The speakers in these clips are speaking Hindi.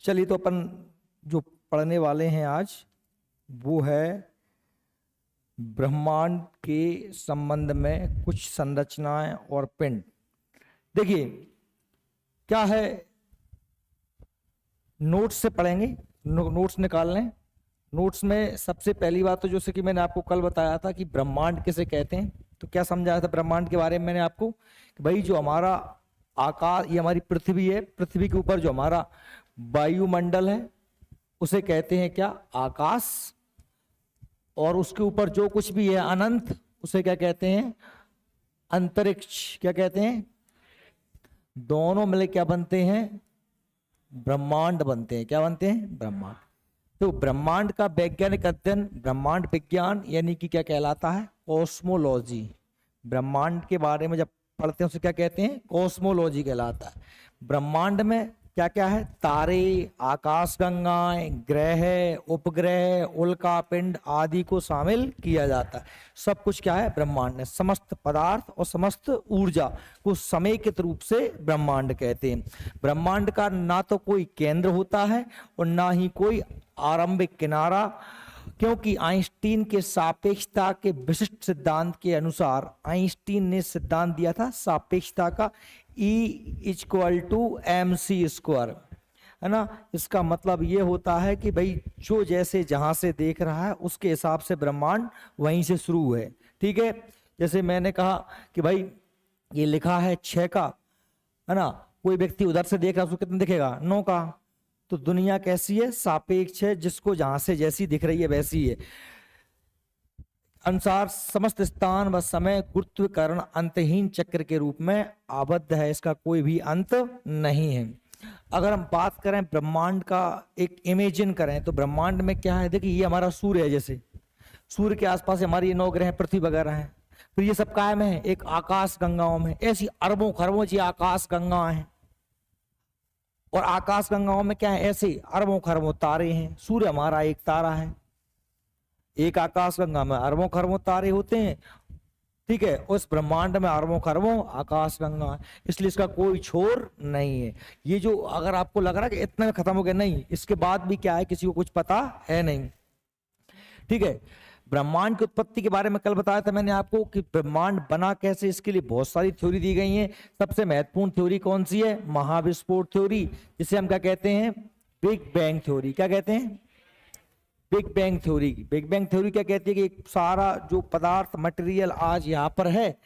चलिए तो अपन जो पढ़ने वाले हैं आज वो है ब्रह्मांड के संबंध में कुछ संरचनाएं और पिंड। देखिए क्या है, नोट्स से पढ़ेंगे, नोट्स निकाल लें। नोट्स में सबसे पहली बात तो जैसे कि मैंने आपको कल बताया था कि ब्रह्मांड किसे कहते हैं, तो क्या समझाया था ब्रह्मांड के बारे में मैंने आपको कि भाई जो हमारा आकाश, ये हमारी पृथ्वी है, पृथ्वी के ऊपर जो हमारा वायुमंडल है उसे कहते हैं क्या, आकाश। और उसके ऊपर जो कुछ भी है अनंत, उसे क्या कहते हैं, अंतरिक्ष। क्या कहते हैं, दोनों मिले क्या बनते हैं, ब्रह्मांड बनते हैं। क्या बनते हैं, ब्रह्मांड। तो ब्रह्मांड का वैज्ञानिक अध्ययन ब्रह्मांड विज्ञान यानी कि क्या कहलाता है, कॉस्मोलॉजी। ब्रह्मांड के बारे में जब पढ़ते हैं उसे क्या कहते हैं, कॉस्मोलॉजी कहलाता है। ब्रह्मांड में क्या क्या है, तारे, आकाशगंगाएं, ग्रह, उपग्रह, उल्का पिंड आदि को शामिल किया जाता है। सब कुछ क्या है, ब्रह्मांड है। समस्त पदार्थ और समस्त ऊर्जा को समेकित रूप से ब्रह्मांड कहते हैं। ब्रह्मांड का ना तो कोई केंद्र होता है और ना ही कोई आरंभिक किनारा, क्योंकि आइंस्टीन के सापेक्षता के विशिष्ट सिद्धांत के अनुसार आइंस्टीन ने सिद्धांत दिया था सापेक्षता का, E=mc², है ना। इसका मतलब ये होता है कि भाई जो जैसे जहां से देख रहा है उसके हिसाब से ब्रह्मांड वहीं से शुरू है। ठीक है, जैसे मैंने कहा कि भाई ये लिखा है 6 का, है ना, कोई व्यक्ति उधर से देख रहा है उसको कितना दिखेगा, 9 का। तो दुनिया कैसी है, सापेक्ष है, जिसको जहां से जैसी दिख रही है वैसी है। अनुसार समस्त स्थान व समय गुरुत्वाकर्षण अंतहीन चक्र के रूप में आबद्ध है, इसका कोई भी अंत नहीं है। अगर हम बात करें ब्रह्मांड का, एक इमेजिन करें तो ब्रह्मांड में क्या है, देखिए ये हमारा सूर्य है, जैसे सूर्य के आसपास हमारी 9 ग्रह पृथ्वी वगैरह हैं, फिर ये सब काय में है, एक आकाश गंगाओं में। ऐसी अरबों खरबों जी आकाश गंगाएं हैं, और आकाश गंगाओं में क्या है, ऐसे अरबों खरबों तारे हैं। सूर्य हमारा एक तारा है, एक आकाश गंगा में अरबों खरबों तारे होते हैं। ठीक है, उस ब्रह्मांड में अरबों खरबों आकाश गंगा है, इसलिए इसका कोई छोर नहीं है। ये जो अगर आपको लग रहा है कि इतना में खत्म हो गया, नहीं, इसके बाद भी क्या है किसी को कुछ पता है नहीं। ठीक है, ब्रह्मांड की उत्पत्ति के बारे में कल बताया था मैंने आपको कि ब्रह्मांड बना कैसे, इसके लिए बहुत सारी थ्योरी दी गई है। सबसे महत्वपूर्ण थ्योरी कौन सी है, महाविस्फोट थ्योरी, जिसे हम क्या कहते हैं, बिग बैंग थ्योरी। क्या कहते हैं, big bang theory. Big bang theory क्या कहती है कि सारा जो पदार्थ मटेरियल आज यहाँ पर है,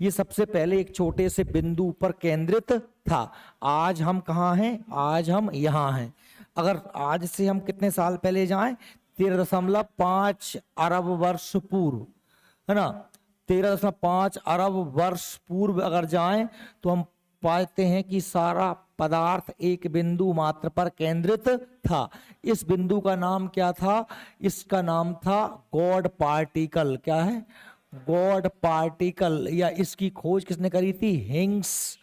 ये सबसे पहले एक छोटे से बिंदु पर केंद्रित था। आज हम कहाँ हैं, आज हम यहाँ हैं। अगर आज से हम कितने साल पहले जाएं, 13.5 अरब वर्ष पूर्व, है ना, 13.5 अरब वर्ष पूर्व अगर जाएं तो हम पाते हैं कि सारा पदार्थ एक बिंदु मात्र पर केंद्रित था। इस बिंदु का नाम क्या था, इसका नाम था गॉड पार्टिकल। क्या है, गॉड पार्टिकल। या इसकी खोज किसने करी थी, हिग्स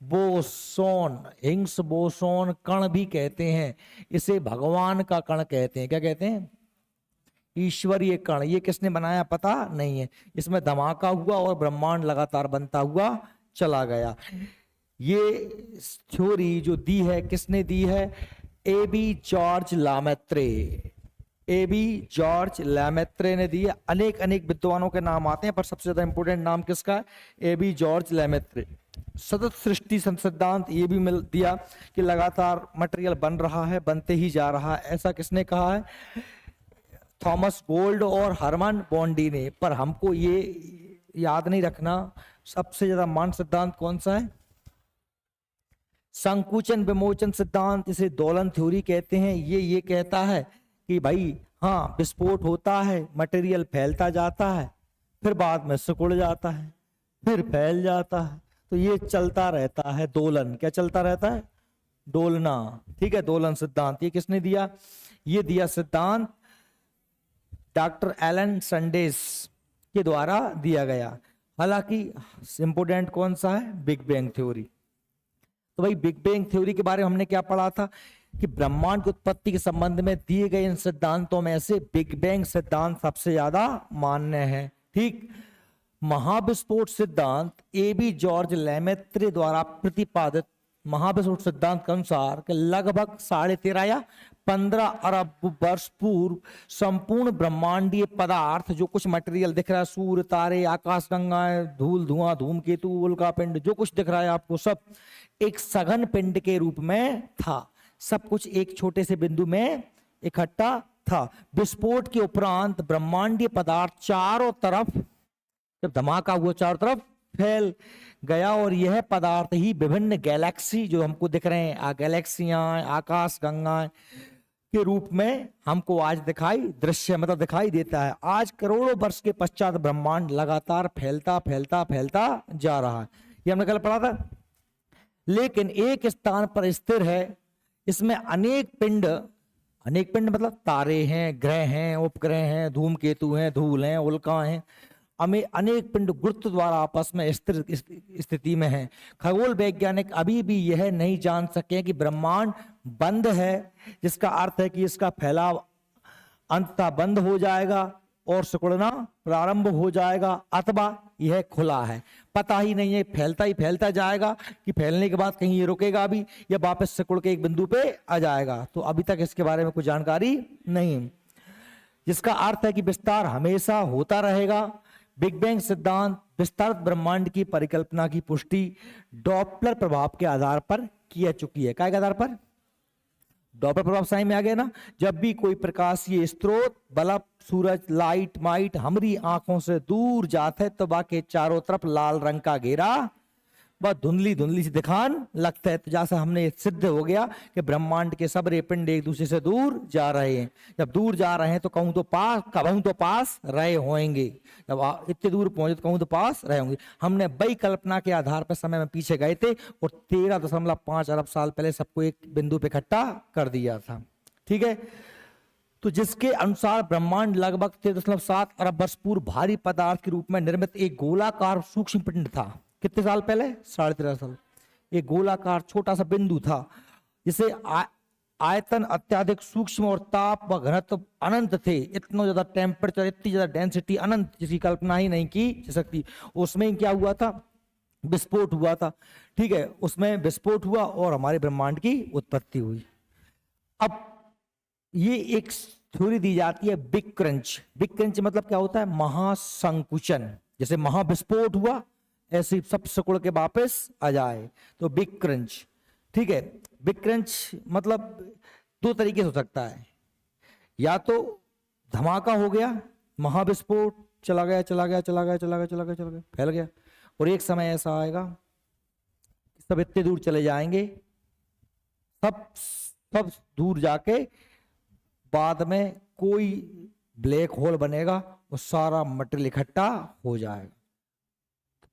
बोसोन। हिग्स बोसोन कण भी कहते हैं इसे, भगवान का कण कहते हैं। क्या कहते हैं, ईश्वरीय कण। ये किसने बनाया पता नहीं है, इसमें धमाका हुआ और ब्रह्मांड लगातार बनता हुआ चला गया। ये थ्योरी जो दी है किसने दी है, एबी जॉर्ज लामेत्रे। एबी जॉर्ज लामेत्रे ने दी है। अनेक अनेक विद्वानों के नाम आते हैं पर सबसे ज्यादा इंपोर्टेंट नाम किसका है, एबी जॉर्ज लामेत्रे। सतत सृष्टि सिद्धांत ये भी मिल दिया कि लगातार मटेरियल बन रहा है, बनते ही जा रहा है, ऐसा किसने कहा है, थॉमस गोल्ड और हरमन बॉन्डी ने। पर हमको ये याद नहीं रखना सबसे ज्यादा मान सिद्धांत कौन सा है, संकुचन विमोचन सिद्धांत, इसे दोलन थ्योरी कहते हैं। ये कहता है कि भाई हाँ, विस्फोट होता है, मटेरियल फैलता जाता है, फिर बाद में सिकुड़ जाता है, फिर फैल जाता है, तो ये चलता रहता है दोलन। क्या चलता रहता है, डोलना। ठीक है, दोलन सिद्धांत ये किसने दिया, ये दिया सिद्धांत डॉक्टर एलन संडेस के द्वारा दिया गया। हालांकि इंपोर्टेंट कौन सा है, बिग बैंग थ्योरी। तो भाई बिग बैंग थ्योरी के बारे में हमने क्या पढ़ा था कि ब्रह्मांड की उत्पत्ति के संबंध में दिए गए इन सिद्धांतों में से बिग बैंग सिद्धांत सबसे ज्यादा मान्य है। ठीक, महाविस्फोट सिद्धांत एबी जॉर्ज लैमेत्रे द्वारा प्रतिपादित महाविस्फोट सिद्धांत के अनुसार कि लगभग 13.5 या 15 अरब वर्ष पूर्व संपूर्ण ब्रह्मांडीय पदार्थ, जो कुछ मटेरियल दिख रहा है, सूर्य, तारे, आकाशगंगाएं, धूल, धुआं, धूमकेतु, उल्कापिंड, जो कुछ दिख रहा है आपको, सब एक सघन पिंड के रूप में था। सब कुछ एक छोटे से बिंदु में इकट्ठा था। विस्फोट के उपरांत ब्रह्मांडीय पदार्थ चारों तरफ, जब धमाका हुआ, चारों तरफ फैल गया और यह पदार्थ ही विभिन्न गैलेक्सी जो हमको दिख रहे हैं, गैलेक्सियां, आकाश गंगाएं के रूप में हमको आज दिखाई देता है। आज करोड़ों वर्ष के पश्चात ब्रह्मांड लगातार फैलता फैलता फैलता जा रहा है। ये हमने कल पढ़ा था। लेकिन एक स्थान पर स्थिर है। इसमें अनेक पिंड मतलब तारे हैं, ग्रह हैं, उपग्रह हैं, धूमकेतु हैं, धूल हैं, उल्का हैं, अनेक पिंड गुरुत्व द्वारा आपस में स्थिर स्थिति में हैं। खगोल वैज्ञानिक अभी भी यह नहीं जान सके कि ब्रह्मांड बंद है, जिसका अर्थ है कि इसका फैलाव अंततः बंद हो जाएगा और सिकुड़ना प्रारंभ हो जाएगा, अथवा यह खुला है। पता ही नहीं है, फैलता ही फैलता जाएगा कि फैलने के बाद कहीं ये रुकेगा भी या वापस सिकुड़ के एक बिंदु पे आ जाएगा। तो अभी तक इसके बारे में कोई जानकारी नहीं, जिसका अर्थ है कि विस्तार हमेशा होता रहेगा। बिग बैंग सिद्धांत विस्तारित ब्रह्मांड की परिकल्पना की पुष्टि डॉपलर प्रभाव के आधार पर किया चुकी है। काय के आधार पर? डॉपलर प्रभाव साइन में आ गया ना। जब भी कोई प्रकाशीय स्रोत, बल्ब, सूरज, लाइट माइट हमारी आंखों से दूर जाते है तो बाकी चारों तरफ लाल रंग का घेरा वह धुंधली धुंधली से दिखान लगता है। तो जैसा हमने सिद्ध हो गया कि ब्रह्मांड के सब पिंड एक दूसरे से दूर जा रहे हैं। जब दूर जा रहे हैं तो कहूं तो पास रहे होंगे। जब इतने दूर पहुंचे तो कहूं तो पास रहे होंगे। हमने वही कल्पना के आधार पर समय में पीछे गए थे और 13.5 अरब साल पहले सबको एक बिंदु पे इकट्ठा कर दिया था। ठीक है। तो जिसके अनुसार ब्रह्मांड लगभग 13.7 अरब वर्ष पूर्व भारी पदार्थ के रूप में निर्मित एक गोलाकार सूक्ष्म पिंड था। कितने साल पहले? 13.5 साल। एक गोलाकार छोटा सा बिंदु था जिसे आयतन अत्यधिक सूक्ष्म और ताप व घनत्व अनंत थे। इतना ज्यादा टेम्परेचर, इतनी ज्यादा डेंसिटी अनंत, जिसकी कल्पना ही नहीं की जा सकती। उसमें क्या हुआ था? विस्फोट हुआ था। ठीक है, उसमें विस्फोट हुआ और हमारे ब्रह्मांड की उत्पत्ति हुई। अब ये एक थ्योरी दी जाती है बिग क्रंच। बिग क्रंच मतलब क्या होता है? महासंकुचन। जैसे महाविस्फोट हुआ ऐसे सब सिकुड़ के वापस आ जाए तो बिग क्रंच। ठीक है। बिग क्रंच मतलब दो तरीके से हो सकता है। या तो धमाका हो गया, महाविस्फोट, चला गया फैल गया, और एक समय ऐसा आएगा सब इतने दूर चले जाएंगे, सब दूर जाके बाद में कोई ब्लैक होल बनेगा, वो सारा मटेरियल इकट्ठा हो जाएगा,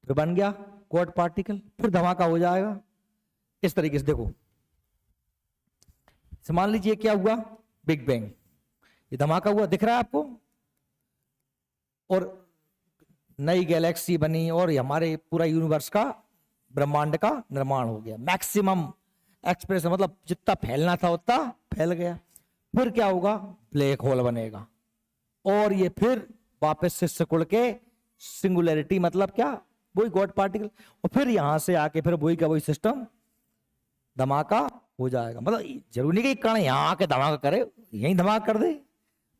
फिर बन गया क्वार्क पार्टिकल, फिर धमाका हो जाएगा। इस तरीके से देखो, मान लीजिए क्या हुआ? बिग बैंग, ये धमाका हुआ, दिख रहा है आपको, और नई गैलेक्सी बनी और हमारे पूरा यूनिवर्स का, ब्रह्मांड का निर्माण हो गया। मैक्सिमम एक्सप्रेशन मतलब जितना फैलना था उतना फैल गया। फिर क्या होगा? ब्लैक होल बनेगा और ये फिर वापस से सिकुड़ के सिंगुलैरिटी मतलब क्या? वही गॉड पार्टिकल, और फिर यहां से आके फिर वही का वही सिस्टम धमाका हो जाएगा। मतलब जरूरी नहीं कि कण यहां आके धमाका करे, यही धमाका कर दे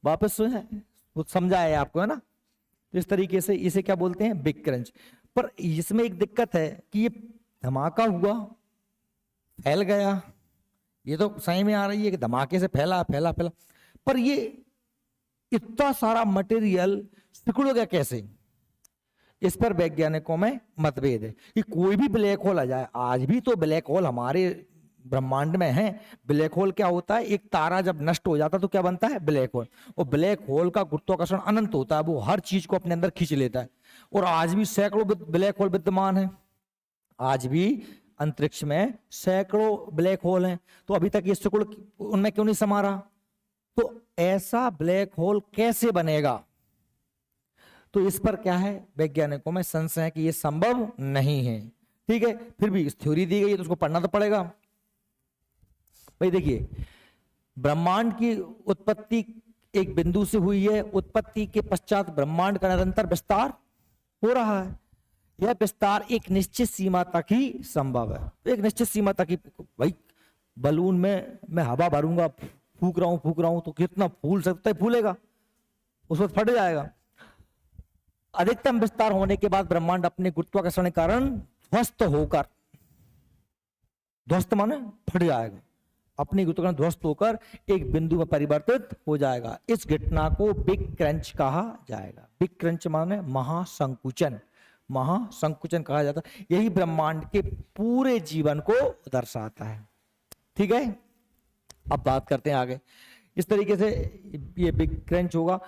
वापस। वो समझा है आपको, है ना? तो इस तरीके से इसे क्या बोलते हैं? Big crunch. पर इसमें एक दिक्कत है कि ये धमाका हुआ, फैल गया, ये तो सही में आ रही है कि धमाके से फैला, पर ये इतना सारा मटेरियल सिकुड़ गया कैसे? इस पर वैज्ञानिकों में मतभेद है कि कोई भी ब्लैक होल आ जाए। आज भी तो ब्लैक होल हमारे ब्रह्मांड में है। ब्लैक होल क्या होता है? एक तारा जब नष्ट हो जाता है तो क्या बनता है? Black hole. और ब्लैक होल का गुरुत्वाकर्षण अनंत होता है, वो हर चीज को अपने अंदर खींच लेता है। और आज भी सैकड़ों ब्लैक होल विद्यमान है। आज भी अंतरिक्ष में सैकड़ों ब्लैक होल हैं। तो अभी तक ये सिकुड़ उनमें क्यों नहीं समा रहा? तो ऐसा ब्लैक होल कैसे बनेगा? तो इस पर क्या है? वैज्ञानिकों में संशय है कि यह संभव नहीं है। ठीक है, फिर भी इस थ्योरी दी गई है तो उसको पढ़ना तो पड़ेगा। भाई देखिए, ब्रह्मांड की उत्पत्ति एक बिंदु से हुई है। उत्पत्ति के पश्चात ब्रह्मांड का निरंतर विस्तार हो रहा है। यह विस्तार एक निश्चित सीमा तक ही संभव है। एक निश्चित सीमा तक ही, भाई बलून में मैं हवा भरूंगा, फूक रहा हूं तो कितना फूल सकता है, फूलेगा, उस वक्त फट जाएगा। अधिकतम विस्तार होने के बाद ब्रह्मांड अपने गुरुत्वाकर्षण के कारण ध्वस्त होकर, ध्वस्त माने फट जाएगा, अपनी गुरुत्वाकर्षण ध्वस्त होकर एक बिंदु में परिवर्तित हो जाएगा। इस घटना को बिग क्रंच कहा जाएगा। बिग क्रंच माने महासंकुचन, महासंकुचन कहा जाता है। यही ब्रह्मांड के पूरे जीवन को दर्शाता है। ठीक है, अब बात करते हैं आगे। इस तरीके से ये बिग क्रंच होगा।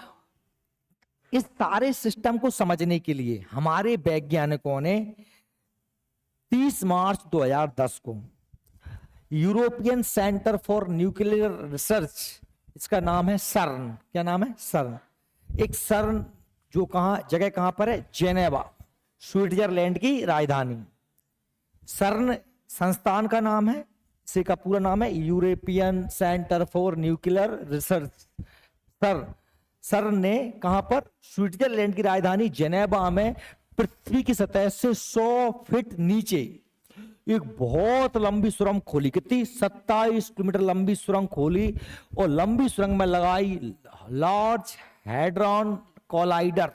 इस सारे सिस्टम को समझने के लिए हमारे वैज्ञानिकों ने 30 मार्च 2010 को European centre for nuclear research, इसका नाम है सर्न, क्या नाम है, सर्न। एक सर्न जो जगह कहां पर है, जेनेवा, स्विट्जरलैंड की राजधानी। सर्न संस्थान का नाम है, इसी का पूरा नाम है European centre for nuclear research. सर्न ने कहां पर, स्विट्जरलैंड की राजधानी जेनेवा में पृथ्वी की सतह से 100 फीट नीचे एक बहुत लंबी सुरंग खोली। कितनी, 27 किलोमीटर लंबी सुरंग खोली, और लंबी सुरंग में लगाई लार्ज हैड्रॉन कोलाइडर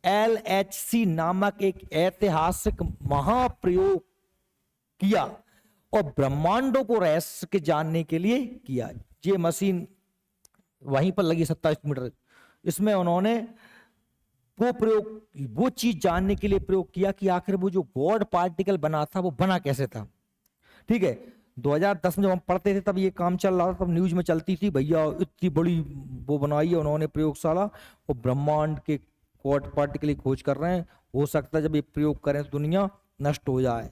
LHC नामक एक ऐतिहासिक महाप्रयोग किया, और ब्रह्मांडों को रहस्य के जानने के लिए किया। ये मशीन वहीं पर लगी 27 किलोमीटर, इसमें उन्होंने वो चीज जानने के लिए प्रयोग किया कि आखिर वो जो गॉड पार्टिकल बना था वो बना कैसे था। ठीक है, 2010 में जब हम पढ़ते थे तब ये काम चल रहा था, तब न्यूज में चलती थी, भैया इतनी बड़ी वो बनाई है उन्होंने प्रयोगशाला, और ब्रह्मांड के गॉड पार्टिकल की खोज कर रहे हैं। हो सकता है जब ये प्रयोग करें तो दुनिया नष्ट हो जाए।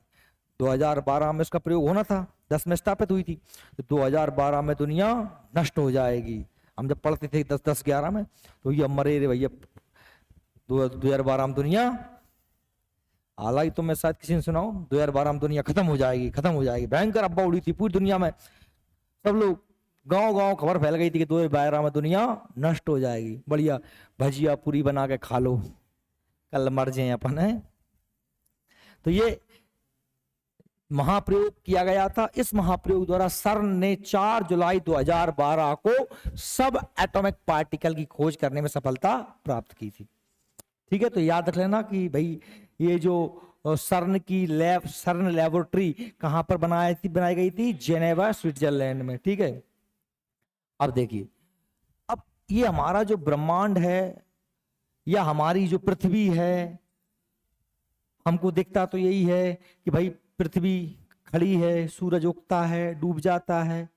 2012 में इसका प्रयोग होना था, 10 में स्थापित हुई थी, तो 2012 में दुनिया नष्ट हो जाएगी। हम जब पढ़ते थे 10-11 में, तो ये मरे रे भैया, 2012 में दुनिया, हालांकि तो मैं शायद किसी ने सुनाओ, 2012 में दुनिया खत्म हो जाएगी। भयंकर अब्बा उड़ी थी पूरी दुनिया में, सब लोग गांव खबर फैल गई थी कि 2012 में दुनिया नष्ट हो जाएगी। बढ़िया भजिया पूरी बना के खा लो, कल मर जाए अपन है। तो ये महाप्रयोग किया गया था। इस महाप्रयोग द्वारा सर्न ने 4 जुलाई 2012 को सब एटॉमिक पार्टिकल की खोज करने में सफलता प्राप्त की थी। ठीक है, तो याद रख लेना कि भाई ये जो सर्न लेबोरेटरी कहां पर बनाई गई थी, जेनेवा, स्विट्जरलैंड में। ठीक है, अब देखिए, अब ये हमारा जो ब्रह्मांड है या हमारी जो पृथ्वी है, हमको दिखता तो यही है कि भाई पृथ्वी खड़ी है, सूरज उगता है, डूब जाता है।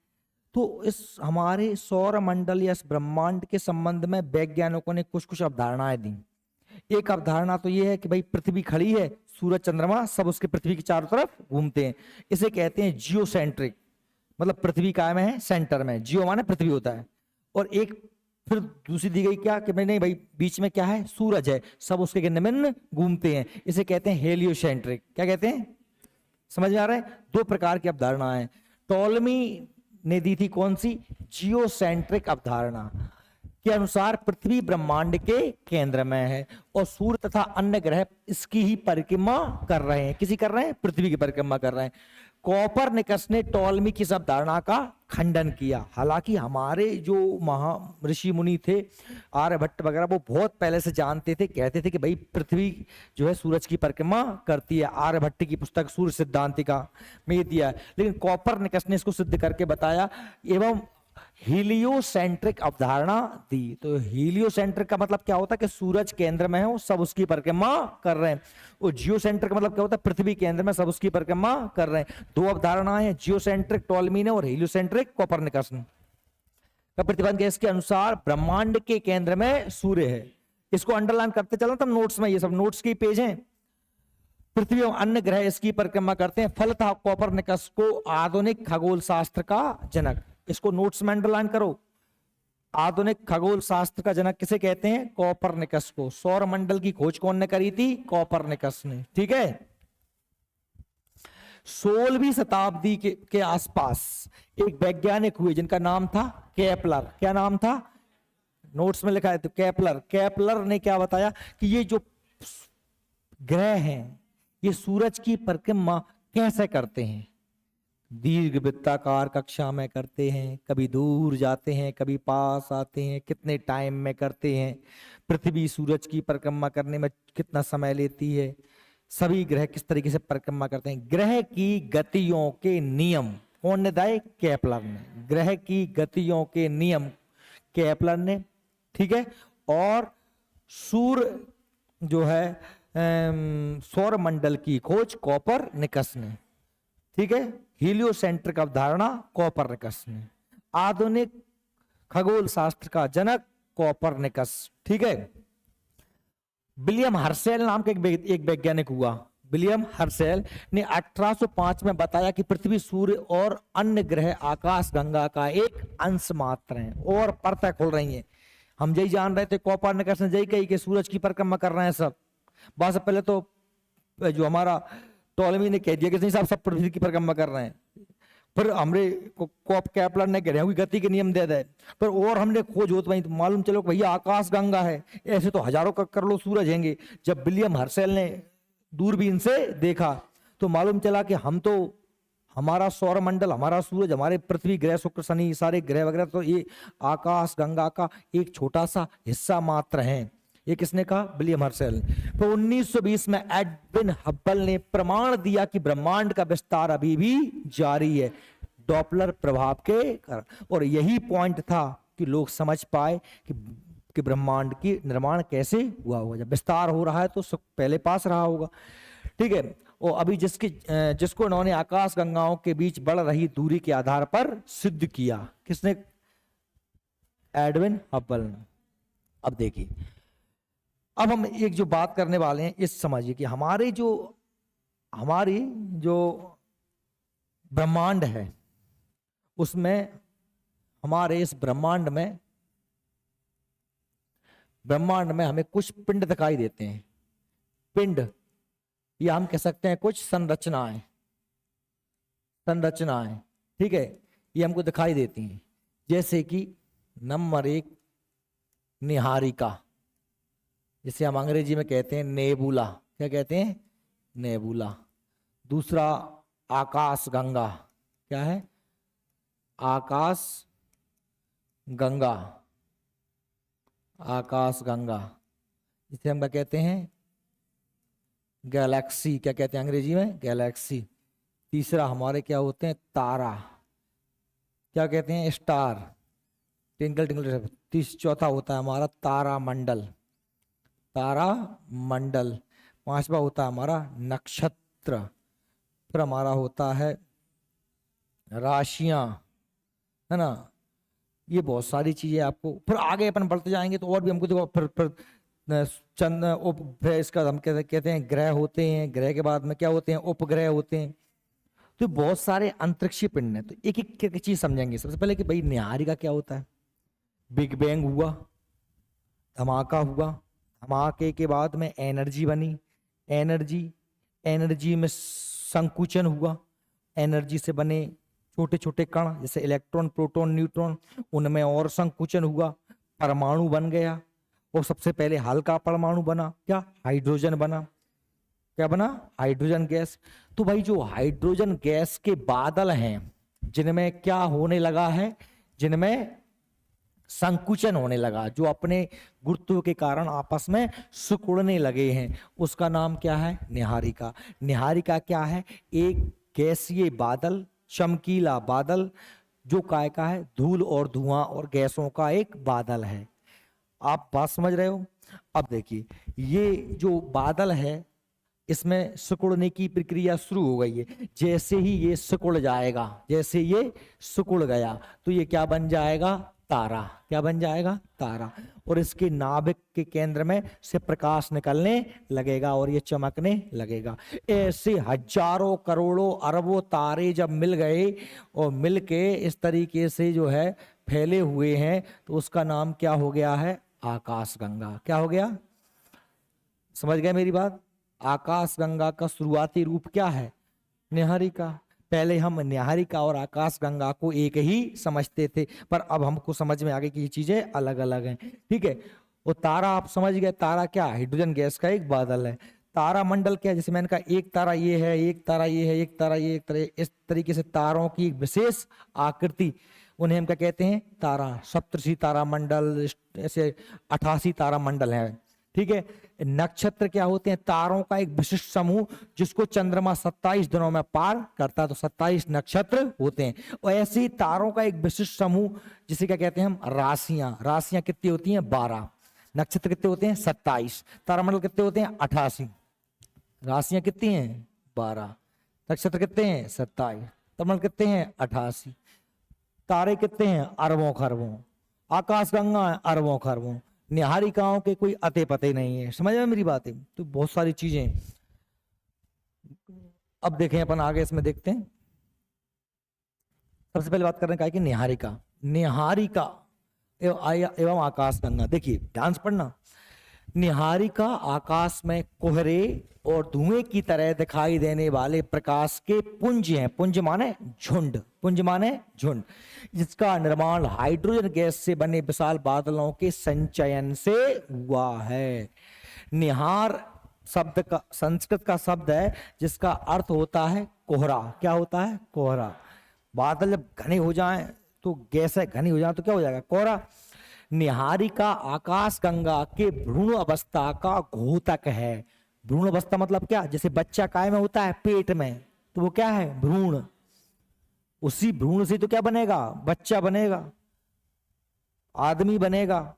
तो इस हमारे सौर मंडल या इस ब्रह्मांड के संबंध में वैज्ञानिकों ने कुछ अवधारणाएं दी। एक अवधारणा तो यह है कि भाई पृथ्वी खड़ी है, सूरज चंद्रमा सब उसके पृथ्वी के चारों तरफ घूमते हैं, इसे कहते हैं जियोसेंट्रिक, मतलब पृथ्वी कायम है सेंटर में, जियो माने पृथ्वी होता है। और एक फिर दूसरी दी गई क्या कि भाई नहीं भाई बीच में क्या है, सूरज है, सब उसके गिनमिन घूमते हैं, इसे कहते हैं हेलियोसेंट्रिक। क्या कहते हैं, समझ में आ रहा है? 2 प्रकार की अवधारणाएं। टॉलमी ने दी थी कौन सी, जियोसेंट्रिक अवधारणा के अनुसार पृथ्वी ब्रह्मांड के केंद्र में है और सूर्य तथा अन्य ग्रह इसकी ही परिक्रमा कर रहे हैं। किसी कर रहे हैं, पृथ्वी की परिक्रमा कर रहे हैं। कोपरनिकस ने टॉलमी की इस अवधारणा का खंडन किया। हालांकि हमारे जो महा ऋषि मुनि थे, आर्यभट्ट वगैरह, वो बहुत पहले से जानते थे, कहते थे कि भाई पृथ्वी जो है सूरज की परिक्रमा करती है। आर्यभट्ट की पुस्तक सूर्य सिद्धांतिका में ये दिया है, लेकिन कोपरनिकस ने इसको सिद्ध करके बताया एवं हीलियोसेंट्रिक अवधारणा दी। तो हीलियोसेंट्रिक का मतलब क्या होता है कि सूरज केंद्र में है, वो सब उसकी परिक्रमा कर रहे हैं। और जियोसेंट्रिक का मतलब क्या होता है, पृथ्वी केंद्र में सब उसकी परिक्रमा कर रहे हैं। 2 अवधारणाएं हैं, जियोसेंट्रिक टॉलमी ने और हीलियोसेंट्रिक कोपरनिकस ने। का प्रतिबंध है इसके अनुसार ब्रह्मांड के केंद्र में सूर्य है। इसको अंडरलाइन करते चलो तब नोट्स में, ये सब नोट्स के पेज हैं। पृथ्वी और अन्य ग्रह इसकी परिक्रमा करते हैं। फलतः कोपरनिकस को आधुनिक खगोल शास्त्र का जनक, इसको नोट्स में अंडरलाइन करो। आधुनिक खगोल शास्त्र का जनक किसे कहते हैं, कोपरनिकस को। सौर मंडल की खोज कौन ने करी थी, कोपरनिकस ने। ठीक है, 16वीं शताब्दी के आसपास एक वैज्ञानिक हुए जिनका नाम था केपलर। क्या नाम था, नोट्स में लिखा है तो केपलर। केपलर ने क्या बताया कि ये जो ग्रह हैं ये सूरज की परिक्रमा कैसे करते हैं? दीर्घ वृत्ताकार कक्षा में करते हैं, कभी दूर जाते हैं, कभी पास आते हैं, कितने टाइम में करते हैं, पृथ्वी सूरज की परिक्रमा करने में कितना समय लेती है, सभी ग्रह किस तरीके से परिक्रमा करते हैं। ग्रह की गतियों के नियम कौन ने बताए? केपलर ने। ग्रह की गतियों के नियम केपलर ने, ठीक है। और सूर्य जो है सौर मंडल की खोज कोपरनिकस ने, ठीक है। हीलियोसेंट्रिक अवधारणा कोपरनिकस ने। आधुनिक खगोल शास्त्र का जनक कोपरनिकस, ठीक है। विलियम हर्शेल नाम का एक वैज्ञानिक हुआ। विलियम हर्शेल ने 1805 में बताया कि पृथ्वी, सूर्य और अन्य ग्रह आकाश गंगा का एक अंश मात्र हैं और परतें खुल रही हैं। हम यही जान रहे थे, कोपरनिकस ने यही कही कि सूरज की परिक्रमा कर रहे हैं सब। बहुत से पहले तो जो हमारा टॉलमी ने कह दिया कि नहीं साहब सब पृथ्वी की परिक्रमा कर रहे हैं, फिर हमरे केपलर ने ग्रहों की गति के नियम दे दे, पर और हमने खोज होत वहीं तो मालूम चलो कि भैया आकाश गंगा है। ऐसे तो हजारों का कर लो सूरज हैंगे। जब विलियम हर्शेल ने दूरबीन से देखा तो मालूम चला कि हम तो, हमारा सौर मंडल, हमारा सूरज, हमारे पृथ्वी, ग्रह, शुक्र, शनि, सारे ग्रह वगैरह तो ये आकाश गंगा का एक छोटा सा हिस्सा मात्र है। ये किसने कहा? William Herschel. तो 1920 में एडविन हब्बल ने प्रमाण दिया कि ब्रह्मांड का विस्तार अभी भी जारी है डॉपलर प्रभाव के कारण। और यही पॉइंट था कि लोग समझ पाए कि ब्रह्मांड की निर्माण कैसे हुआ होगा। जब विस्तार हो रहा है तो पहले पास रहा होगा, ठीक है। और अभी जिसको इन्होंने आकाश गंगाओं के बीच बढ़ रही दूरी के आधार पर सिद्ध किया, किसने? एडविन हब्बल ने। अब देखिए, अब हम एक जो बात करने वाले हैं इस समझिए कि हमारी जो ब्रह्मांड है उसमें, हमारे इस ब्रह्मांड में हमें कुछ पिंड दिखाई देते हैं। पिंड या हम कह सकते हैं कुछ संरचनाएं, ठीक है, ये हमको दिखाई देती हैं। जैसे कि नंबर 1 निहारिका, जिसे हम अंग्रेजी में कहते हैं नेबुला। क्या कहते हैं? नेबुला। दूसरा आकाश गंगा। क्या है? आकाश गंगा। जिसे हम क्या कहते हैं? गैलेक्सी। क्या कहते हैं अंग्रेजी में? गैलेक्सी। तीसरा हमारे क्या होते हैं? तारा। क्या कहते हैं? स्टार। Tinkle tinkle. चौथा होता है हमारा तारा मंडल। पांचवा होता है हमारा नक्षत्र। फिर हमारा होता है राशियां, है ना। ये बहुत सारी चीजें आपको, फिर आगे अपन बढ़ते जाएंगे तो और भी हमको देखो, फिर चंद्र इसका हम कहते हैं ग्रह होते हैं। ग्रह के बाद में क्या होते हैं? उपग्रह होते हैं। तो बहुत सारे अंतरिक्षीय पिंड हैं। तो एक एक चीज समझेंगे। सबसे पहले कि भाई निहारिका क्या होता है? बिग बैंग हुआ, धमाका हुआ, धमाके के बाद में एनर्जी बनी, एनर्जी में संकुचन हुआ, एनर्जी से बने छोटे छोटे कण जैसे इलेक्ट्रॉन, प्रोटॉन, न्यूट्रॉन, उनमें और संकुचन हुआ, परमाणु बन गया। और सबसे पहले हल्का परमाणु बना, क्या? हाइड्रोजन बना। क्या बना? Hydrogen gas. तो भाई जो हाइड्रोजन गैस के बादल हैं, जिनमें क्या होने लगा है? जिनमें संकुचन होने लगा, जो अपने गुरुत्व के कारण आपस में सिकुड़ने लगे हैं, उसका नाम क्या है? निहारिका। निहारिका क्या है? एक गैसीय बादल, चमकीला बादल, जो काय का है? धूल और धुआं और गैसों का एक बादल है। आप बात समझ रहे हो? अब देखिए, ये जो बादल है इसमें सिकुड़ने की प्रक्रिया शुरू हो गई है। जैसे ही ये सिकुड़ जाएगा, जैसे ये सिकुड़ गया तो ये क्या बन जाएगा? तारा। क्या बन जाएगा? तारा। और इसके नाभिक के केंद्र में से प्रकाश निकलने लगेगा और ये चमकने लगेगा। ऐसे हजारों करोड़ों अरबों तारे जब मिल गए और मिलके इस तरीके से जो है फैले हुए हैं, तो उसका नाम क्या हो गया है? आकाश गंगा। क्या हो गया? समझ गए मेरी बात? आकाश गंगा का शुरुआती रूप क्या है? निहारिका। पहले हम निहारिका और आकाश गंगा को एक ही समझते थे, पर अब हमको समझ में आ गई कि ये चीजें अलग अलग हैं, ठीक है। और तारा आप समझ गए, तारा क्या? हाइड्रोजन गैस का एक बादल है। तारामंडल क्या है, जैसे मैंने कहा एक तारा ये है, एक तारा ये है, एक तारा ये, एक तारा ये, इस तरीके से तारों की एक विशेष आकृति, उन्हें हम क्या कहते हैं, तारा। सप्तर्षि तारामंडल, ऐसे 88 तारामंडल है। ठीक है। नक्षत्र क्या होते हैं, तारों का एक विशिष्ट समूह जिसको चंद्रमा 27 दिनों में पार करता है, तो 27 नक्षत्र होते हैं। और ऐसे ही तारों का एक विशिष्ट समूह जिसे क्या कहते हैं हम, राशियां। राशियां कितनी होती हैं, 12। नक्षत्र कितने होते हैं, 27। तारामंडल कितने होते हैं, 88। राशियां कितनी हैं, 12। नक्षत्र कितने हैं, 27। तारामंडल कितने हैं, 88। तारे कितने हैं, अरबों खरबों। आकाशगंगा है, अरबों खरबों। निहारिकाओं के कोई अते पते नहीं है। समझ में मेरी बात है। तो बहुत सारी चीजें। अब देखें अपन आगे इसमें देखते हैं। सबसे पहले बात करने का है कि निहारिका, निहारिका एवं आकाशगंगा। देखिए ध्यान से पढ़ना। निहारिका आकाश में कोहरे और धुएं की तरह दिखाई देने वाले प्रकाश के पुंज हैं। पुंज माने झुंड, पुंज माने झुंड, जिसका निर्माण हाइड्रोजन गैस से बने विशाल बादलों के संचयन से हुआ है। निहार शब्द का संस्कृत का शब्द है जिसका अर्थ होता है कोहरा। क्या होता है, कोहरा। बादल जब घने हो जाएं तो गैसें घनी हो जाए तो क्या हो जाएगा, कोहरा। निहारिका आकाशगंगा के भ्रूण अवस्था का घोतक है। भ्रूण अवस्था मतलब क्या, जैसे बच्चा काय में होता है, पेट में, तो वो क्या है, भ्रूण। उसी भ्रूण से तो क्या बनेगा, बच्चा बनेगा, आदमी बनेगा।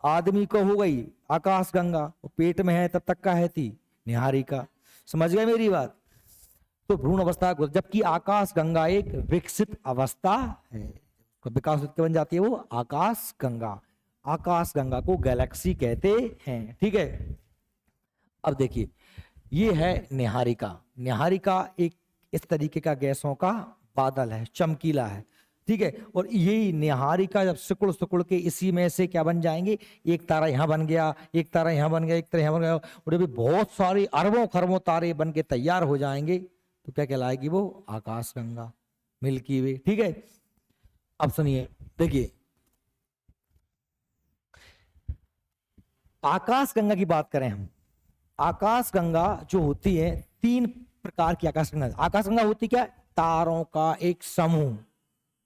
आदमी को हो गई आकाशगंगा, पेट में है तब तक का है थी निहारिका। समझ गए मेरी बात। तो भ्रूण अवस्था, जबकि आकाशगंगा एक विकसित अवस्था है। विकास बन जाती है वो आकाशगंगा। आकाशगंगा को गैलेक्सी कहते हैं। ठीक है। अब देखिए ये है निहारिका। निहारिका एक इस तरीके का गैसों का बादल है, चमकीला है। ठीक है। और यही निहारिका जब सिकुड़ सिकुड़ के इसी में से क्या बन जाएंगे, एक तारा यहां बन गया, एक तारा यहां बन गया, एक तारा यहां बन गया, और भी बहुत सारी अरबों खरबों तारे बन के तैयार हो जाएंगे, तो क्या कहलाएगी वो, आकाशगंगा, मिल्की वे। ठीक है। अब सुनिए, देखिए आकाशगंगा की बात करें हम। आकाशगंगा जो होती है, 3 प्रकार की आकाशगंगा। आकाशगंगा होती क्या, तारों का एक समूह,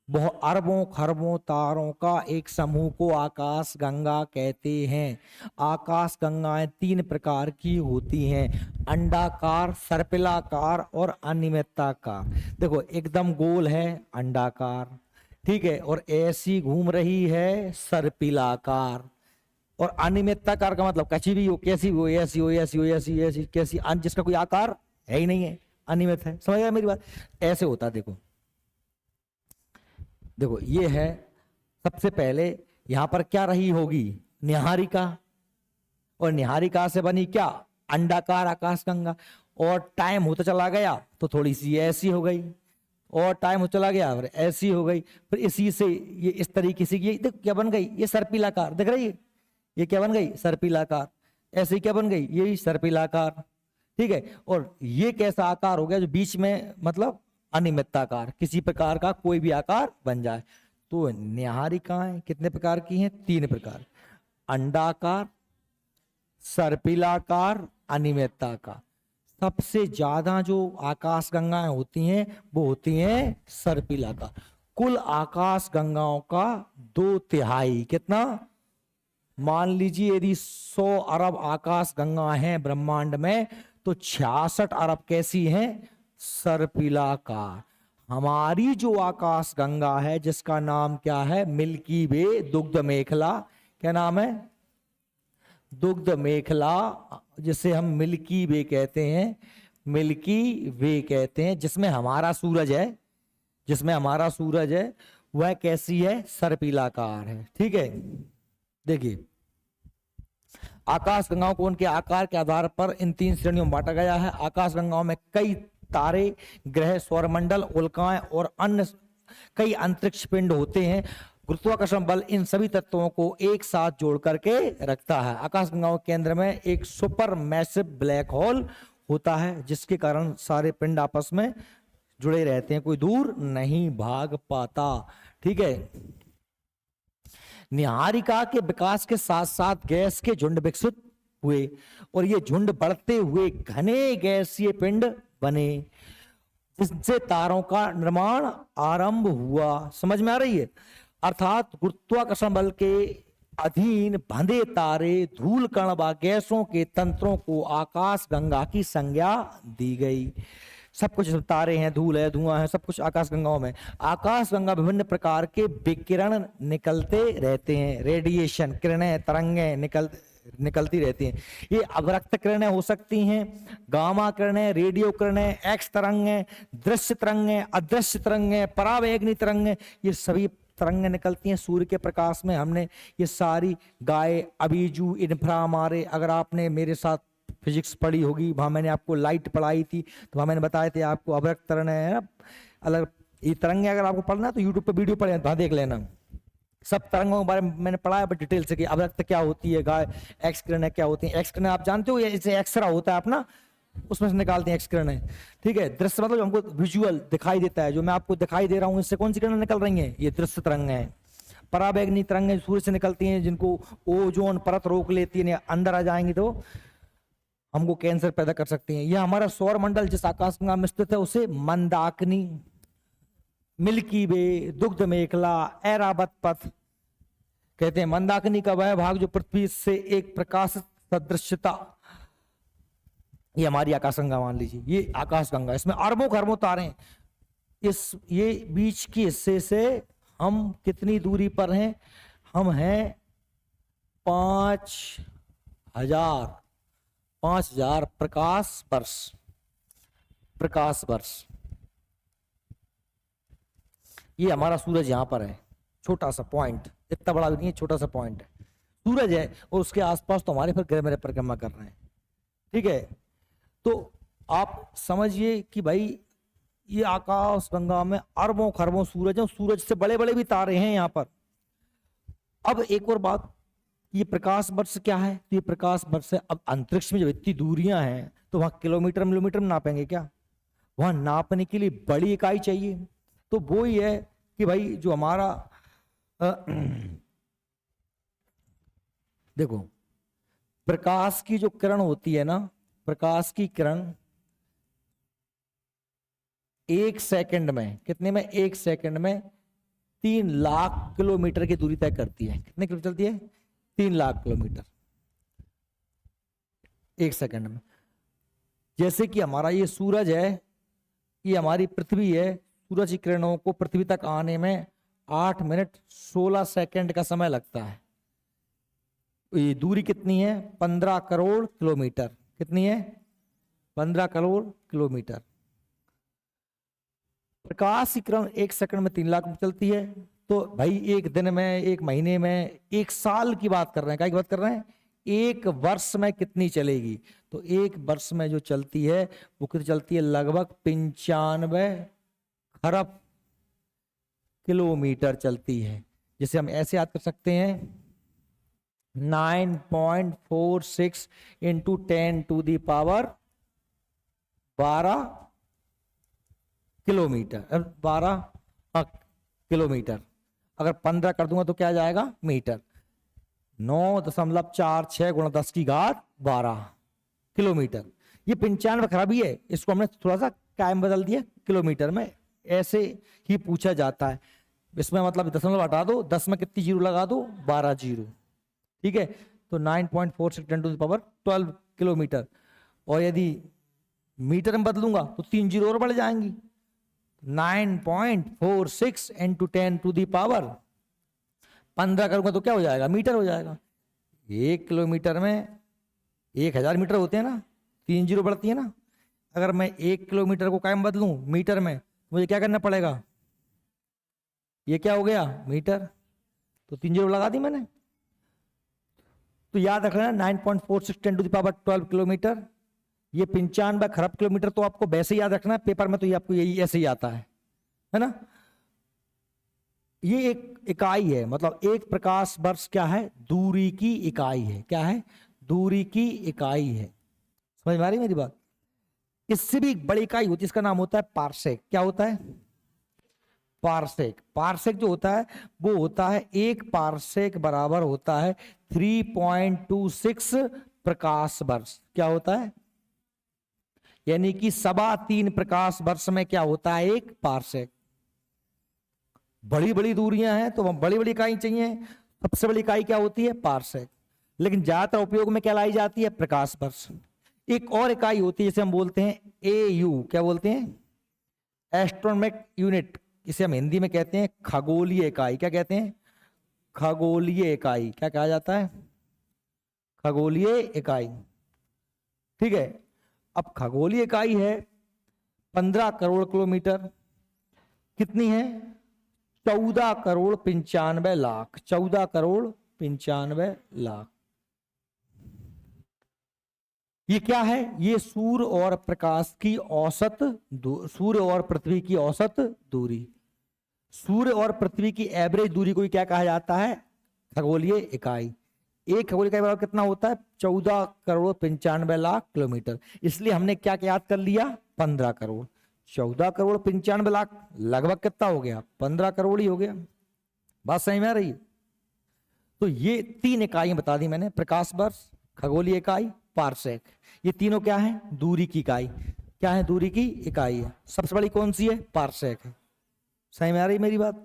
बहुत अरबों खरबों तारों का एक समूह को आकाशगंगा कहते हैं। आकाशगंगाएं 3 प्रकार की होती हैं, अंडाकार, सर्पिलाकार और अनियमिताकार। देखो एकदम गोल है अंडाकार, ठीक है, और ऐसी घूम रही है सर्पिलाकार। और अनियमिताकार का मतलब कच्ची भी हो, कैसी भी हो, ऐसी हो, ऐसी हो, ऐसी ऐसी कैसी, जिसका कोई आकार है ही नहीं है, अनियमित है। समझ गया मेरी बात। ऐसे होता है। देखो देखो ये है, सबसे पहले यहां पर क्या रही होगी, निहारिका, और निहारिका से बनी क्या, अंडाकार आकाशगंगा। और टाइम होता चला गया तो थोड़ी सी ऐसी हो गई, और टाइम हो चला गया फिर ऐसी हो गई, फिर इसी से ये इस तरीके से, ये देख क्या बन गई, ये सर्पिलाकार। देख रही है, ये क्या बन गई, सर्पिलाकार। ऐसे क्या बन गई, ये सर्पिलाकार। ठीक है। और ये कैसा आकार हो गया जो बीच में, मतलब अनियमिताकार, किसी प्रकार का कोई भी आकार बन जाए। तो निहारिकाएं कितने प्रकार की हैं, 3 प्रकार, अंडाकार, सर्पिलाकार, अनियमिताकार। सबसे ज्यादा जो आकाशगंगाएं होती हैं वो होती हैं सर्पिलाकार। कुल आकाशगंगाओं का 2/3, कितना, मान लीजिए यदि 100 अरब आकाशगंगा हैं ब्रह्मांड में, तो 66 अरब कैसी हैं, सर्पिलाकार। हमारी जो आकाशगंगा है जिसका नाम क्या है, मिल्की वे, दुग्ध मेखला। क्या नाम है, दुग्ध मेखला, जिसे हम मिल्की वे कहते हैं, मिल्की वे कहते हैं, जिसमें हमारा सूरज है, जिसमें हमारा सूरज है, वह कैसी है, सर्पिलाकार है। ठीक है। देखिए आकाशगंगाओं को उनके आकार के आधार पर इन 3 श्रेणियों में बांटा गया है। आकाशगंगाओं में कई तारे, ग्रह, सौरमंडल, उल्काएं और अन्य कई अंतरिक्ष पिंड होते हैं। गुरुत्वाकर्षण बल इन सभी तत्वों को एक साथ जोड़ करके रखता है। आकाशगंगाओं के केंद्र में एक सुपर मैसिव ब्लैक होल होता है, जिसके कारण सारे पिंड आपस में जुड़े रहते हैं, कोई दूर नहीं भाग पाता। ठीक है। निहारिका के विकास के साथ साथ गैस के झुंड विकसित हुए और ये झुंड बढ़ते हुए घने गैसीय पिंड बने, जिससे तारों का निर्माण आरंभ हुआ। समझ में आ रही है? अर्थात गुरुत्वाकर्षण बल के अधीन बंधे तारे, धूल कण व गैसों के तंत्रों को आकाश गंगा की संज्ञा दी गई। सब कुछ तारे हैं, धूल है, धुआं है, सब कुछ आकाश गंगाओं में। आकाश गंगा विभिन्न प्रकार के विकिरण निकलते रहते हैं, रेडिएशन, किरणें, तरंगें निकलती रहती हैं। ये अवरक्त किरणें हो सकती हैं, गामा किरणें, रेडियो किरणें, एक्स तरंगें, दृश्य तरंगें, अदृश्य तरंगें, परावैगनी तरंगें, ये सभी तरंगें निकलती हैं सूर्य के प्रकाश में। हमने ये सारी गाय, अबीजू, इंफ्रामारे, अगर आपने मेरे साथ फिजिक्स पढ़ी होगी, वहां मैंने आपको लाइट पढ़ाई थी, तो वहां मैंने बताए थे आपको अवरक्त तरंगें है ना, अलग ये तरंगें अगर आपको पढ़ना है तो यूट्यूब पे वीडियो पढ़े, वहां देख लेना। सब तरंगों के बारे में मैंने पढ़ाया बट डिटेल से कि अवरक्त क्या होती है, गाय, एक्स किरणें क्या होती हैं। एक्स किरणें आप जानते हो, जैसे एक्सरा होता है अपना, उसमें से निकालते हैं एक्स किरणें। ठीक है, दृश्य मतलब हमको विजुअल दिखाई देता है, जो मैं आपको दिखाई दे रहा हूँ, इससे कौन सी किरणें निकल रही हैं? ये दृश्य तरंगें हैं। पराबैंगनी तरंगें सूर्य से निकलती हैं, जिनको ओजोन परत रोक लेती है, अंदर आ जाएंगी तो हमको कैंसर पैदा कर सकती हैं। यह हमारा सौर मंडल जिस आकाश गंगा में स्थित है उसे मंदाकिनी, मिल्की वे, दुग्ध मेखला, ऐरावत पथ कहते हैं। मंदाकिनी का वह भाग जो पृथ्वी से एक प्रकाश सदृश्यता, ये हमारी आकाशगंगा मान लीजिए, ये आकाशगंगा, इसमें अरबों खरबों तारे हैं। ये बीच के हिस्से से हम कितनी दूरी पर हैं? हम हैं 5000 प्रकाश वर्ष। ये हमारा सूरज यहां पर है, छोटा सा पॉइंट, इतना बड़ा भी नहीं है, छोटा सा पॉइंट है, सूरज है, और उसके आसपास तो हमारे फिर ग्रह मेरे परिक्रमा कर रहे हैं। ठीक है, तो आप समझिए कि भाई ये आकाश गंगा में अरबों खरबों सूरज है, सूरज से बड़े बड़े भी तारे हैं यहाँ पर। अब एक और बात, ये प्रकाश वर्ष क्या है? तो ये प्रकाश वर्ष है। अब अंतरिक्ष में जब इतनी दूरियां हैं तो वहां किलोमीटर मिलीमीटर में नापेंगे क्या? वहां नापने के लिए बड़ी इकाई चाहिए। तो वो ही है कि भाई जो हमारा देखो, प्रकाश की जो किरण होती है ना, प्रकाश की किरण 1 सेकंड में, कितने में? 1 सेकंड में 3 लाख किलोमीटर की दूरी तय करती है। कितने किलोमीटर चलती है? 3 लाख किलोमीटर 1 सेकंड में। जैसे कि हमारा ये सूरज है, ये हमारी पृथ्वी है, सूरज की किरणों को पृथ्वी तक आने में 8 मिनट 16 सेकंड का समय लगता है। ये दूरी कितनी है? 15 करोड़ किलोमीटर। कितनी है? 15 करोड़ किलोमीटर। प्रकाश की किरण 1 सेकंड में 3 लाख में चलती है। तो भाई एक दिन में, एक महीने में, 1 साल की बात कर रहे हैं, क्या की बात कर रहे हैं? 1 वर्ष में कितनी चलेगी? तो 1 वर्ष में जो चलती है वो कितनी चलती है? लगभग 95 खरब किलोमीटर चलती है। जिसे हम ऐसे याद कर सकते हैं, 9.46 इंटू 10⁻12 किलोमीटर, 12 किलोमीटर। अगर 15 कर दूंगा तो क्या जाएगा? मीटर। 9.46 गुणा 10 की घात 12 किलोमीटर। ये 95 खराबी है, इसको हमने थोड़ा सा कायम बदल दिया किलोमीटर में, ऐसे ही पूछा जाता है। इसमें मतलब दशमलव हटा दो, 10 में कितनी जीरो लगा दो? 12 जीरो। ठीक है, तो 9.46 10⁻12 किलोमीटर। और यदि मीटर में बदलूंगा तो 3 जीरो और बढ़ जाएंगी। 9.46 इंटू 10⁻15 करूंगा तो क्या हो जाएगा? मीटर हो जाएगा। 1 किलोमीटर में 1000 मीटर होते हैं ना, 3 जीरो बढ़ती है ना। अगर मैं 1 किलोमीटर को कायम बदलूं मीटर में, मुझे क्या करना पड़ेगा? ये क्या हो गया? मीटर। तो 3 जीरो लगा दी मैंने। तो याद रखना 9.46 10⁻12 किलोमीटर, ये 95 खरब किलोमीटर। तो आपको वैसे याद रखना है, पेपर में तो ये आपको यही ऐसे ही आता है ना। ये एक इकाई है, मतलब एक प्रकाश वर्ष क्या है? दूरी की इकाई है। क्या है? दूरी की इकाई है। समझ में आ रही मेरी बात? इससे भी एक बड़ी इकाई होती है, इसका नाम होता है पार्सेक। क्या होता है? पार्सेक। पार्सेक जो होता है वो होता है, 1 पार्सेक बराबर होता है 3.26 प्रकाश वर्ष क्या होता है, यानी कि 3.25 प्रकाश वर्ष में क्या होता है, एक पार्सेक। बड़ी बड़ी दूरियां हैं तो बड़ी बड़ी इकाई चाहिए, सबसे बड़ी इकाई क्या होती है, पार्सेक। लेकिन ज्यादातर उपयोग में क्या लाई जाती है, प्रकाश वर्ष। एक और इकाई होती है जिसे हम बोलते हैं AU, क्या बोलते हैं, एस्ट्रोनॉमिक यूनिट। इसे हम हिंदी में कहते हैं खगोलीय इकाई। क्या कहते हैं, खगोलीय इकाई। क्या कहा जाता है, खगोलीय इकाई। ठीक है, अब खगोलीय इकाई है 15 करोड़ किलोमीटर। कितनी है, 14 करोड़ 95 लाख। 14 करोड़ 95 लाख। ये क्या है, ये सूर्य और प्रकाश की औसत, सूर्य और पृथ्वी की औसत दूरी, सूर्य और पृथ्वी की एवरेज दूरी को क्या कहा जाता है, खगोलीय इकाई। एक खगोलीय इकाई बराबर कितना होता है, 14 करोड़ 95 लाख किलोमीटर। इसलिए हमने क्या याद कर लिया, 15 करोड़। 14 करोड़ 95 लाख लगभग कितना हो गया, 15 करोड़ ही हो गया। बात समझ में आ रही है। तो ये 3 इकाइयां बता दी मैंने, प्रकाश वर्ष, खगोलीय इकाई, पार्सेक। ये तीनों क्या है, दूरी की इकाई। क्या है, दूरी की इकाई है। सबसे बड़ी कौन सी है, पार्सेक है। समझ में आ रही मेरी बात।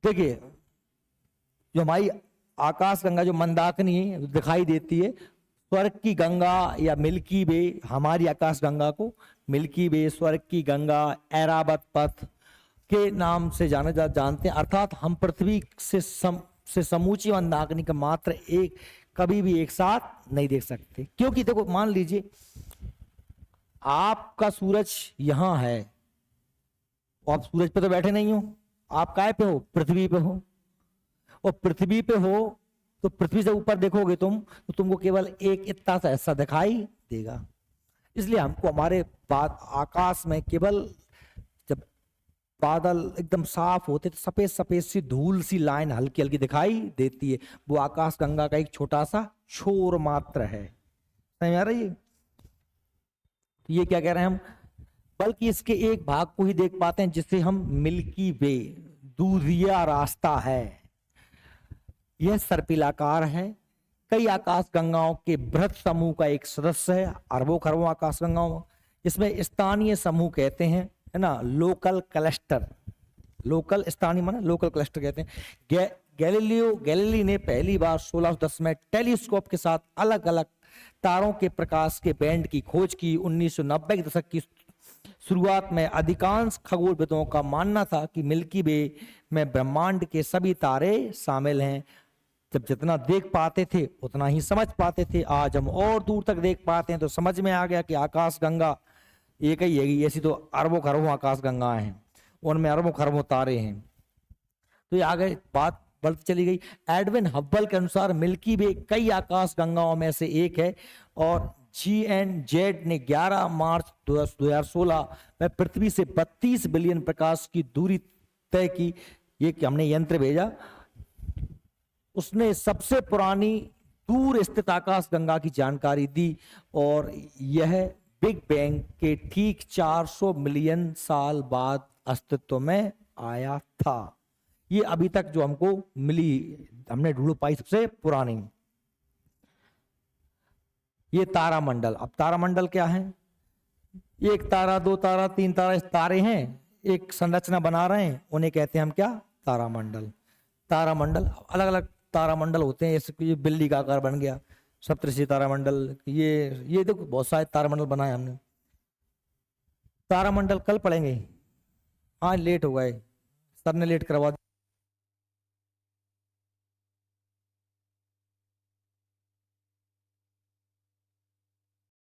देखिए, जो हमारी आकाश गंगा, जो मंदाकिनी दिखाई देती है, स्वर्ग की गंगा या मिल्की वे, हमारी आकाश गंगा को मिल्की वे, स्वर्ग की गंगा, ऐरावत पथ के नाम से जानते हैं। अर्थात हम पृथ्वी से समूची मंदाकिनी का मात्र एक कभी भी एक साथ नहीं देख सकते। क्योंकि देखो, मान लीजिए आपका सूरज यहां है, आप सूरज पे तो बैठे नहीं हो, आप काय पे हो, पृथ्वी पे हो। और पृथ्वी पे हो तो पृथ्वी से ऊपर देखोगे तुम, तो तुमको केवल एक इतना सा हिस्सा दिखाई देगा। इसलिए हमको हमारे आकाश में केवल जब बादल एकदम साफ होते तो सफेद सफेद सी धूल सी लाइन हल्की हल्की दिखाई देती है। वो आकाश गंगा का एक छोटा सा छोर मात्र है। समझ आ रही है। ये क्या कह रहे हैं हम, बल्कि इसके एक भाग को ही देख पाते हैं जिसे हम मिल्की वे, दूधिया रास्ता है। यह सर्पिलाकार है, कई आकाश गंगाओं के बृहत समूह का एक सदस्य है। अरबों खरबों आकाश गंगाओं, इसमें स्थानीय समूह कहते हैं, है ना, लोकल क्लस्टर। लोकल स्थानीय माने लोकल क्लस्टर कहते हैं। गैलीली ने पहली बार 1610 में टेलीस्कोप के साथ अलग अलग तारों के प्रकाश के बैंड की खोज की। 1990 के दशक की शुरुआत में अधिकांश खगोलविदों का मानना था कि मिल्की वे में ब्रह्मांड के सभी तारे शामिल हैं। जब जितना देख पाते थे उतना ही समझ पाते थे। आज हम और दूर तक देख पाते हैं तो समझ में आ गया कि आकाश गंगा एक ही है। ऐसी तो अरबों खरबों आकाश गंगाएं हैं, उनमें अरबों खरबों तारे हैं। तो ये आगे बात बढ़ती चली गई। एडविन हब्बल के अनुसार मिल्की वे कई आकाश गंगाओं में से एक है और GNZ ने 11 मार्च 2016 में पृथ्वी से 32 बिलियन प्रकाश की दूरी तय की। ये कि हमने यंत्र भेजा, उसने सबसे पुरानी दूर स्थित आकाश गंगा की जानकारी दी और यह बिग बैंग के ठीक 400 मिलियन साल बाद अस्तित्व में आया था। ये अभी तक जो हमको मिली, हमने ढूंढ पाई सबसे पुरानी। ये तारामंडल। अब तारामंडल क्या है, एक तारा, दो तारा, तीन तारा, तारे हैं, एक संरचना बना रहे हैं, उन्हें कहते हैं हम क्या, तारामंडल। तारामंडल अलग अलग तारामंडल होते हैं, जैसे कि बिल्ली का आकार बन गया सप्तऋषि तारामंडल। ये देखो बहुत सारे तारामंडल बनाए हमने। तारामंडल कल पढ़ेंगे, आज लेट हो गए, सर ने लेट करवा दिया।